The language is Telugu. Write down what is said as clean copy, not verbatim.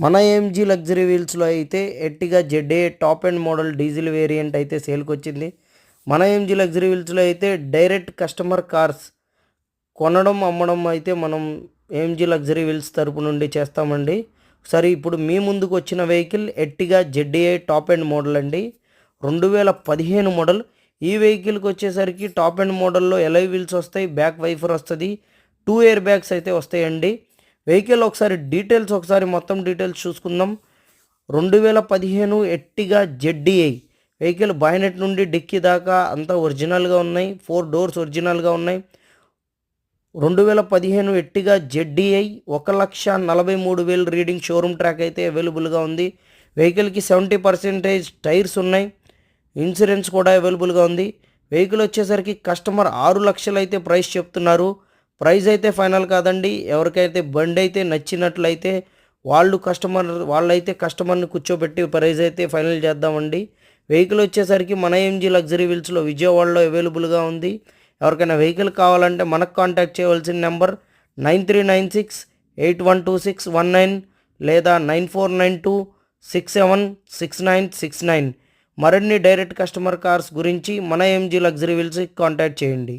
మన ఏఎంజీ లగ్జరీ వీల్స్లో అయితే Ertiga ZA top and model diesel variant అయితే సేల్కి వచ్చింది. మన ఏఎంజీ లగ్జరీ వీల్స్లో అయితే డైరెక్ట్ కస్టమర్ కార్స్ కొనడం అమ్మడం అయితే మనం ఏఎంజీ లగ్జరీ వీల్స్ తరపు నుండి చేస్తామండి. సరే, ఇప్పుడు మీ ముందుకు వచ్చిన vehicle Ertiga ZA top and model అండి, 2015 మోడల్. ఈ వెహికల్కి వచ్చేసరికి టాప్ అండ్ మోడల్లో ఎలై వీల్స్ వస్తాయి, బ్యాక్ వైఫర్ వస్తుంది, 2 ఎయిర్ బ్యాగ్స్ అయితే వస్తాయండి. వెహికల్ ఒకసారి మొత్తం డీటెయిల్స్ చూసుకుందాం. 2015 ఎర్టిగా జెడ్డీఐ వెహికల్ బాయినెట్ నుండి డిక్కీ దాకా అంతా ఒరిజినల్గా ఉన్నాయి. 4 డోర్స్ ఒరిజినల్గా ఉన్నాయి. 2015 Ertiga ZDi 1,43,000 reading showroom track అయితే అవైలబుల్గా ఉంది. వెహికల్కి 70% టైర్స్ ఉన్నాయి. ఇన్సూరెన్స్ కూడా అవైలబుల్గా ఉంది. వెహికల్ వచ్చేసరికి కస్టమర్ 6 లక్షలు అయితే ప్రైస్ చెప్తున్నారు. ప్రైస్ అయితే ఫైనల్ కాదండి. ఎవరికైతే బండి అయితే నచ్చినట్లయితే వాళ్ళైతే కస్టమర్ని కూర్చోబెట్టి ప్రైస్ అయితే ఫైనల్ చేద్దామండి. వెహికల్ వచ్చేసరికి మన ఏఎంజీ లగ్జరీ వీల్స్లో విజయవాడలో అవైలబుల్గా ఉంది. ఎవరికైనా వెహికల్ కావాలంటే మనకు కాంటాక్ట్ చేయవలసిన నెంబర్ 9396812619 లేదా 9492676969. మరిన్ని డైరెక్ట్ కస్టమర్ కార్స్ గురించి మన ఏఎంజీ లగ్జరీ వీల్స్కి కాంటాక్ట్ చేయండి.